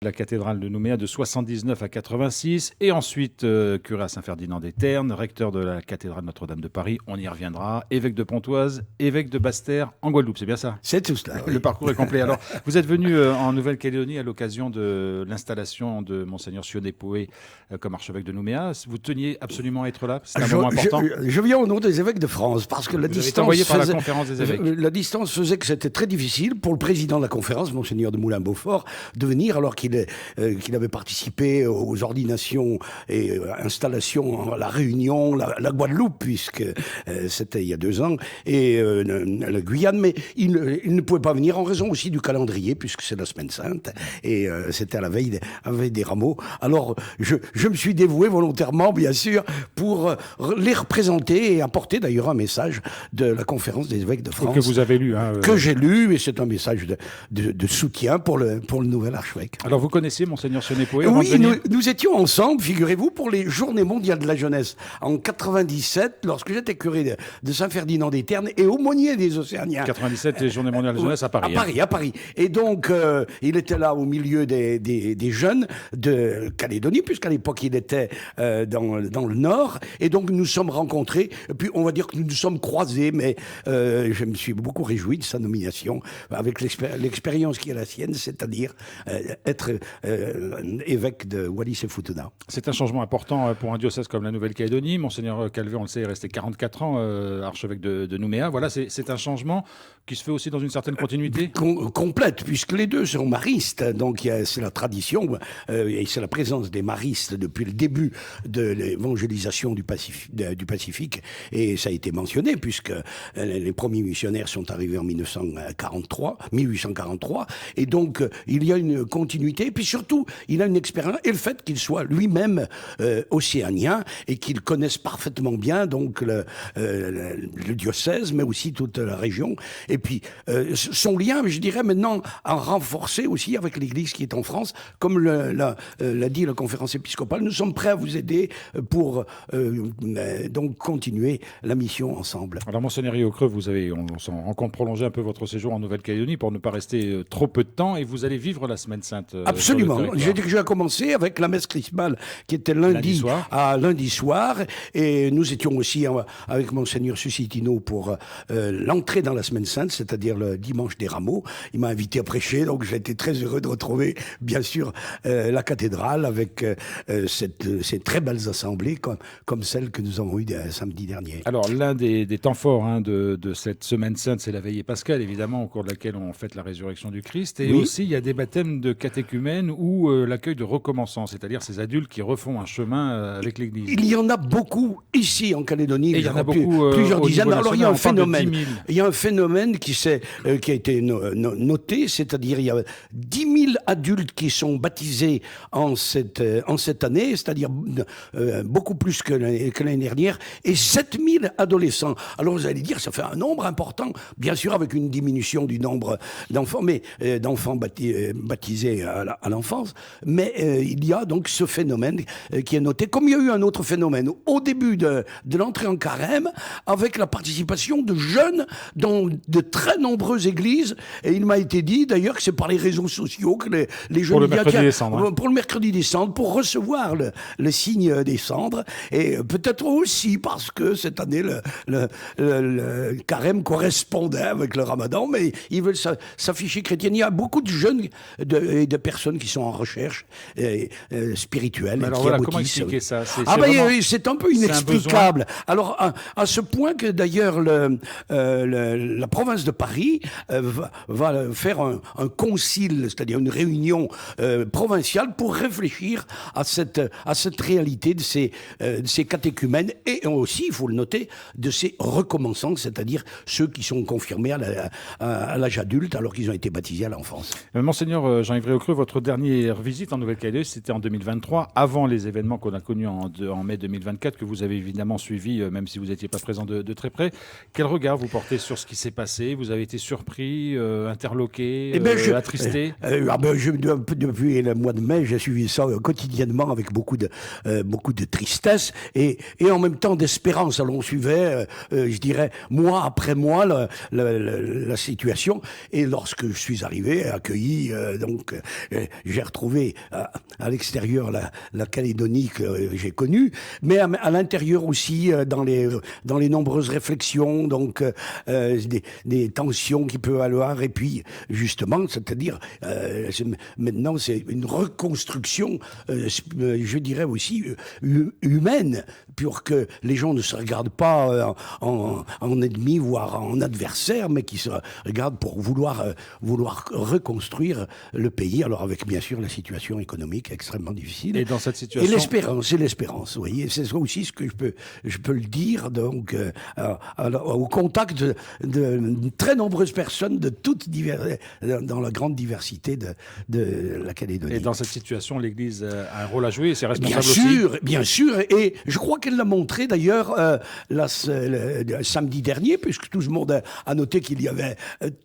la cathédrale de Nouméa de 79 à 86, et ensuite curé à Saint-Ferdinand-des-Ternes, recteur de la cathédrale Notre-Dame de Paris, on y reviendra, évêque de Pontoise, évêque de Basse-Terre en Guadeloupe, c'est bien ça? C'est tout cela. Le parcours est complet. Alors, vous êtes venu en Nouvelle-Calédonie à l'occasion de l'installation de Monseigneur Sioné Poué comme archevêque de Nouméa. Vous teniez absolument à être là? C'est un moment important. Je viens au nom des évêques de France parce que la Vous avez été envoyé distance par la conférence des évêques. la distance faisait que c'était très difficile pour le président de la conférence, Monseigneur de Moulin-Beaufort, de venir alors qu'il avait participé aux ordinations et installations à la Réunion, la Guadeloupe, puisque c'était il y a 2 ans, et la Guyane, mais il ne pouvait pas venir en raison aussi du calendrier, puisque c'est la Semaine Sainte, et c'était à la veille des rameaux. Alors, je me suis dévoué volontairement, bien sûr, pour les représenter et apporter d'ailleurs un message de la conférence des évêques de France. Que vous avez lu. Que j'ai lu, et c'est un message de soutien pour le nouvel archevêque. Alors, vous connaissez Monseigneur Sioné Poué? Oui, nous étions ensemble, figurez-vous, pour les Journées mondiales de la jeunesse en 97, lorsque j'étais curé de Saint-Ferdinand-des-Ternes et aumônier des Océaniens. 97, les Journées mondiales de la jeunesse à Paris. À Paris. Et donc, il était là au milieu des jeunes de Calédonie, puisqu'à l'époque, il était dans le Nord. Et donc, nous sommes rencontrés. Et puis, on va dire que nous nous sommes croisés, mais je me suis beaucoup réjoui de sa nomination avec l'expérience qui est la sienne, c'est-à-dire être évêque de Wallis et Futuna. C'est un changement important pour un diocèse comme la Nouvelle-Calédonie. Monseigneur Calvé, on le sait, est resté 44 ans archevêque de Nouméa. Voilà, c'est un changement qui se fait aussi dans une certaine continuité complète, puisque les deux sont maristes. Donc c'est la tradition et c'est la présence des maristes depuis le début de l'évangélisation du Pacifique. Et ça a été mentionné, puisque les premiers missionnaires sont arrivés en 1843. Et donc il y a une continuité. Et puis surtout, il a une expérience. Et le fait qu'il soit lui-même océanien et qu'il connaisse parfaitement bien donc le diocèse, mais aussi toute la région. Et puis, son lien, je dirais maintenant, a renforcé aussi avec l'Église qui est en France. Comme l'a dit la conférence épiscopale, nous sommes prêts à vous aider pour donc continuer la mission ensemble. Alors, Monseigneur Riocreux, on s'en rend compte, prolonger un peu votre séjour en Nouvelle-Calédonie pour ne pas rester trop peu de temps, et vous allez vivre la Semaine Sainte. Absolument. J'ai déjà commencé avec la messe chrismale qui était lundi soir. Et nous étions aussi avec Monseigneur Susitino pour l'entrée dans la Semaine Sainte, c'est-à-dire le dimanche des Rameaux. Il m'a invité à prêcher, donc j'ai été très heureux de retrouver, bien sûr, la cathédrale avec ces très belles assemblées comme celles que nous avons eues samedi dernier. Alors, l'un des temps forts de cette Semaine Sainte, c'est la veillée pascale, évidemment, au cours de laquelle on fête la résurrection du Christ. Et aussi, il y a des baptêmes de catéchumènes ou l'accueil de recommencants, c'est-à-dire ces adultes qui refont un chemin avec l'Église. Il y en a beaucoup ici en Calédonie. Et il y en a beaucoup plusieurs dizaines. Alors, il y a un phénomène. Il y a un phénomène qui a été noté, c'est-à-dire il y a 10 000 adultes qui sont baptisés en cette année, c'est-à-dire beaucoup plus que l'année dernière, et 7 000 adolescents. Alors vous allez dire, ça fait un nombre important, bien sûr avec une diminution du nombre d'enfants, mais d'enfants baptisés à l'enfance, mais il y a donc ce phénomène qui est noté, comme il y a eu un autre phénomène au début de l'entrée en carême, avec la participation de jeunes dans de très nombreuses églises, et il m'a été dit d'ailleurs que c'est par les réseaux sociaux que les jeunes... Pour le mercredi des cendres. Pour le mercredi des cendres, pour recevoir le signe des cendres, et peut-être aussi parce que cette année le carême correspondait avec le ramadan, mais ils veulent s'afficher chrétiens. Il y a beaucoup de jeunes et de personnes qui sont en recherche spirituelle. Mais alors voilà, comment expliquer ça? C'est un peu inexplicable. Alors, à ce point que d'ailleurs la province de Paris va faire un concile, c'est-à-dire une réunion provinciale pour réfléchir à cette réalité de ces catéchumènes et aussi, il faut le noter, de ces recommençants, c'est-à-dire ceux qui sont confirmés à l'âge adulte alors qu'ils ont été baptisés à l'enfance. Monseigneur Jean-Yves Riocreux, votre dernière visite en Nouvelle-Calédonie, c'était en 2023, avant les événements qu'on a connus en mai 2024, que vous avez évidemment suivis, même si vous n'étiez pas présent de très près. Quel regard vous portez sur ce qui s'est passé? Vous avez été surpris, interloqué, attristé? Depuis le mois de mai, j'ai suivi ça quotidiennement avec beaucoup de tristesse et en même temps d'espérance. Alors on suivait, je dirais, mois après mois la situation. Et lorsque je suis arrivé, accueilli j'ai retrouvé à l'extérieur la Calédonie que j'ai connue, mais à l'intérieur aussi, dans les nombreuses réflexions, donc des tensions qui peuvent avoir, et puis justement, c'est-à-dire maintenant c'est une reconstruction, je dirais aussi humaine, pour que les gens ne se regardent pas en ennemi, voire en adversaire, mais qui se regardent pour vouloir reconstruire le pays, alors avec bien sûr la situation économique extrêmement difficile. Et dans cette situation... Et l'espérance, vous voyez, c'est aussi ce que je peux le dire, donc, au contact de très nombreuses personnes dans la grande diversité de la Calédonie. Et dans cette situation, l'Église a un rôle à jouer, c'est responsable aussi. Bien sûr, et je crois qu'elle l'a montré d'ailleurs samedi dernier, puisque tout le monde a noté qu'il y avait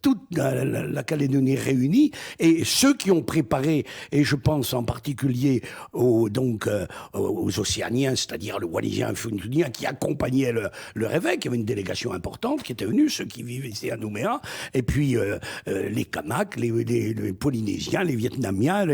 toute la Calédonie réunie, et ceux qui ont préparé, et je pense en particulier aux Océaniens, c'est-à-dire le Wallisien et le Fundunien, qui accompagnaient le réveil, il y avait une délégation importante qui était venue, ceux qui vivaient ici à Nouméa, et puis les Kanaks, les Polynésiens, les Vietnamiens,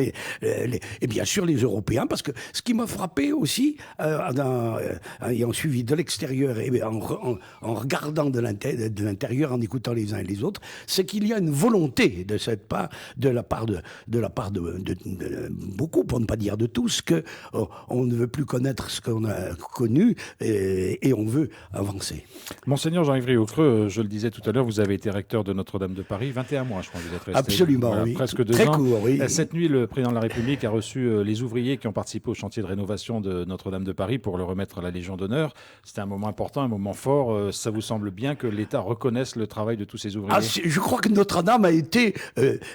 et bien sûr les Européens, parce que ce qui m'a frappé aussi, ayant suivi de l'extérieur et en regardant de l'intérieur, en écoutant les uns et les autres, c'est qu'il y a une volonté de la part de beaucoup, pour ne pas dire de tous, que on ne veut plus connaître ce qu'on a connu et on veut avancer. Monseigneur Jean-Yves Riaucreux, je le disais tout à l'heure, vous avez été recteur de Notre-Dame de Paris, 21 mois, je crois que vous êtes resté. Absolument, voilà, oui. Presque 2 Très ans. court, oui. Cette nuit, le président de la République a reçu les ouvriers qui ont participé au chantier de rénovation de Notre-Dame de Paris pour leur remettre la Légion d'honneur. C'était un moment important, un moment fort. Ça vous semble bien que l'État reconnaisse le travail de tous ces ouvriers? Je crois que Notre-Dame a été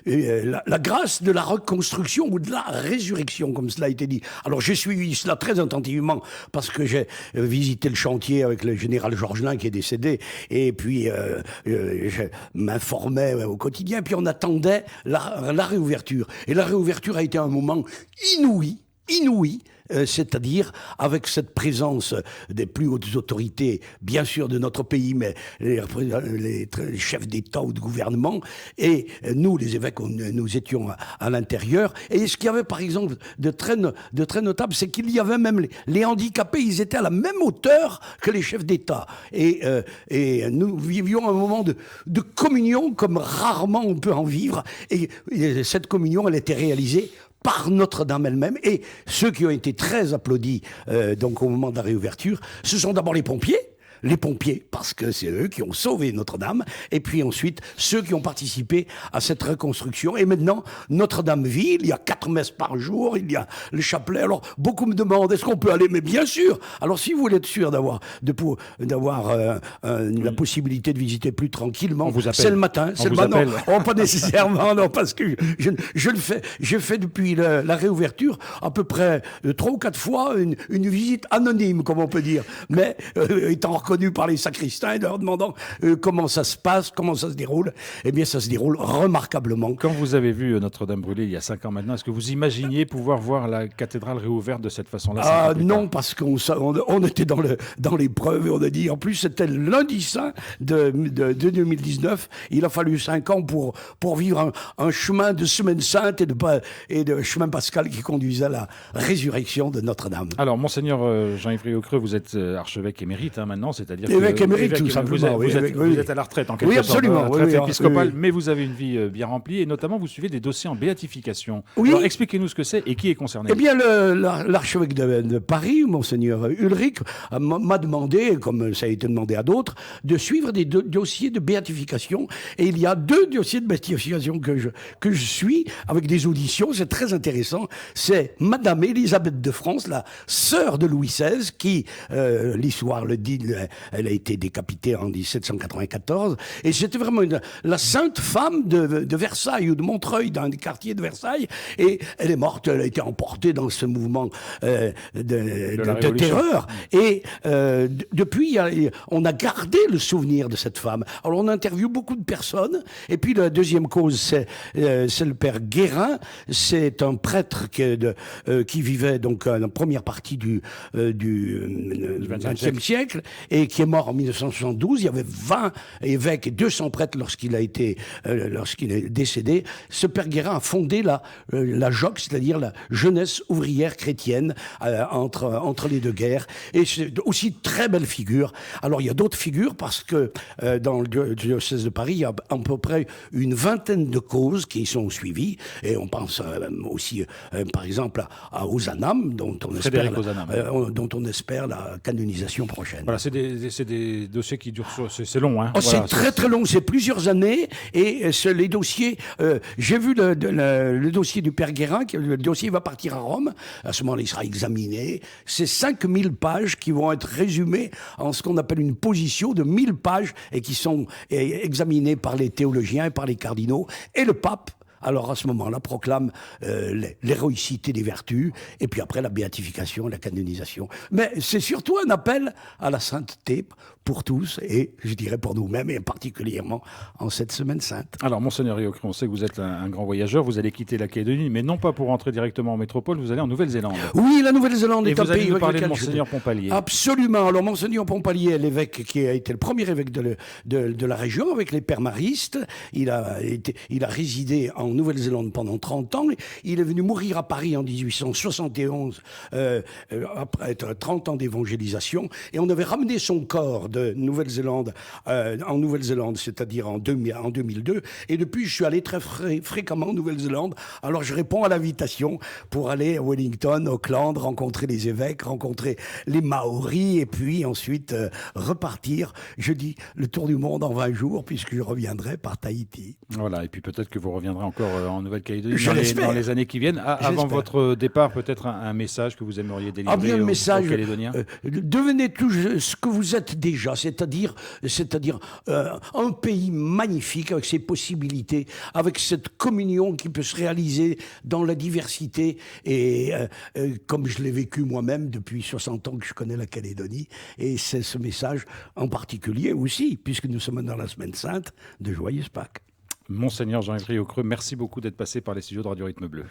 la grâce de la reconstruction ou de la résurrection, comme cela a été dit. Alors j'ai suivi cela très attentivement parce que j'ai visité le chantier avec le général Georges Lain qui est décédé, et puis je m'informais au quotidien, puis on attendait la réouverture. Et la réouverture a été un moment inouï, c'est-à-dire avec cette présence des plus hautes autorités, bien sûr de notre pays, mais les chefs d'État ou de gouvernement, et nous, les évêques, nous étions à l'intérieur. Et ce qu'il y avait, par exemple, de très notable, c'est qu'il y avait même les handicapés, ils étaient à la même hauteur que les chefs d'État. Et nous vivions un moment de communion comme rarement on peut en vivre. Et cette communion, elle était réalisée par Notre-Dame elle-même, et ceux qui ont été très applaudis donc au moment de la réouverture, ce sont d'abord les pompiers, parce que c'est eux qui ont sauvé Notre-Dame, et puis ensuite ceux qui ont participé à cette reconstruction. Et maintenant, Notre-Dame vit, il y a 4 messes par jour, il y a le chapelet. Alors beaucoup me demandent, est-ce qu'on peut aller? Mais bien sûr. Alors si vous voulez être sûr d'avoir la possibilité de visiter plus tranquillement, c'est le matin, c'est le matin. Non, pas nécessairement, non, parce que je fais depuis la réouverture à peu près 3 ou 4 fois une visite anonyme, comme on peut dire, mais étant reconnu par les sacristains et leur demandant comment ça se passe, comment ça se déroule. Eh bien, ça se déroule remarquablement. Quand vous avez vu Notre-Dame brûler il y a 5 ans maintenant, est-ce que vous imaginiez pouvoir voir la cathédrale réouverte de cette façon-là? Non, parce qu'on était dans l'épreuve, et on a dit, en plus, c'était le lundi saint de 2019. Il a fallu 5 ans pour vivre un chemin de semaine sainte et de chemin pascal qui conduisait à la résurrection de Notre-Dame. Alors, Monseigneur Jean-Yves Riaucreux, vous êtes archevêque émérite maintenant, c'est-à-dire évêque émérite, tout simplement. Vous êtes à la retraite, en quelque sorte. Absolument. À la retraite épiscopale, mais vous avez une vie bien remplie, et notamment vous suivez des dossiers en béatification. Oui. Alors, expliquez-nous ce que c'est et qui est concerné. Eh bien, l'archevêque de Paris, Monseigneur Ulrich, m'a demandé, comme ça a été demandé à d'autres, de suivre des dossiers de béatification. Et il y a 2 dossiers de béatification que je suis, avec des auditions. C'est très intéressant. C'est Madame Élisabeth de France, la sœur de Louis XVI, qui, l'histoire le dit, elle a été décapitée en 1794. Et c'était vraiment la sainte femme de Versailles ou de Montreuil, dans les quartiers de Versailles. Et elle est morte, elle a été emportée dans ce mouvement de terreur. Et depuis, on a gardé le souvenir de cette femme. Alors on interviewe beaucoup de personnes. Et puis la deuxième cause, c'est le père Guérin. C'est un prêtre qui vivait donc la première partie du XXe siècle, et et qui est mort en 1972. Il y avait 20 évêques et 200 prêtres lorsqu'il est décédé. Ce père Guérin a fondé la JOC, c'est-à-dire la jeunesse ouvrière chrétienne entre les deux guerres. Et c'est aussi très belle figure. Alors il y a d'autres figures parce que dans le diocèse de Paris, il y a à peu près une vingtaine de causes qui sont suivies. Et on pense aussi, par exemple, aux Anam, dont on espère la canonisation prochaine. Voilà, c'est des dossiers qui durent, c'est long. Hein. Oh, voilà, c'est très long, c'est plusieurs années. Et les dossiers, j'ai vu le dossier du père Guérin, le dossier va partir à Rome. À ce moment-là, il sera examiné. C'est 5000 pages qui vont être résumées en ce qu'on appelle une position de 1000 pages et qui sont examinées par les théologiens et par les cardinaux. Et le pape, alors à ce moment-là, proclame l'héroïcité des vertus, et puis après la béatification, la canonisation. Mais c'est surtout un appel à la sainteté pour tous, et je dirais pour nous-mêmes, et particulièrement en cette semaine sainte. Alors, Monseigneur Riocreux, on sait que vous êtes un grand voyageur, vous allez quitter la Calédonie, mais non pas pour rentrer directement en métropole, vous allez en Nouvelle-Zélande. Oui, la Nouvelle-Zélande est un pays... Et vous allez nous parler de Monseigneur Pompalier. Absolument. Alors, Monseigneur Pompalier est l'évêque qui a été le premier évêque de la région, avec les pères maristes. Il a résidé en Nouvelle-Zélande pendant 30 ans. Il est venu mourir à Paris en 1871, après 30 ans d'évangélisation. Et on avait ramené son corps de Nouvelle-Zélande en Nouvelle-Zélande, c'est-à-dire en 2002. Et depuis, je suis allé très fréquemment en Nouvelle-Zélande. Alors, je réponds à l'invitation pour aller à Wellington, Auckland, rencontrer les évêques, rencontrer les Maoris, et puis ensuite repartir. Je dis le tour du monde en 20 jours, puisque je reviendrai par Tahiti. Voilà, et puis peut-être que vous reviendrez encore en Nouvelle-Calédonie dans les années qui viennent. Avant votre départ, peut-être un message que vous aimeriez délivrer aux Calédoniens. Devenez tout ce que vous êtes déjà, c'est-à-dire un pays magnifique avec ses possibilités, avec cette communion qui peut se réaliser dans la diversité. Et comme je l'ai vécu moi-même depuis 60 ans que je connais la Calédonie, et c'est ce message en particulier aussi, puisque nous sommes dans la Semaine Sainte, de joyeuses Pâques. Monseigneur Jean-Yves Riocreux, merci beaucoup d'être passé par les studios de Radio Rythme Bleu.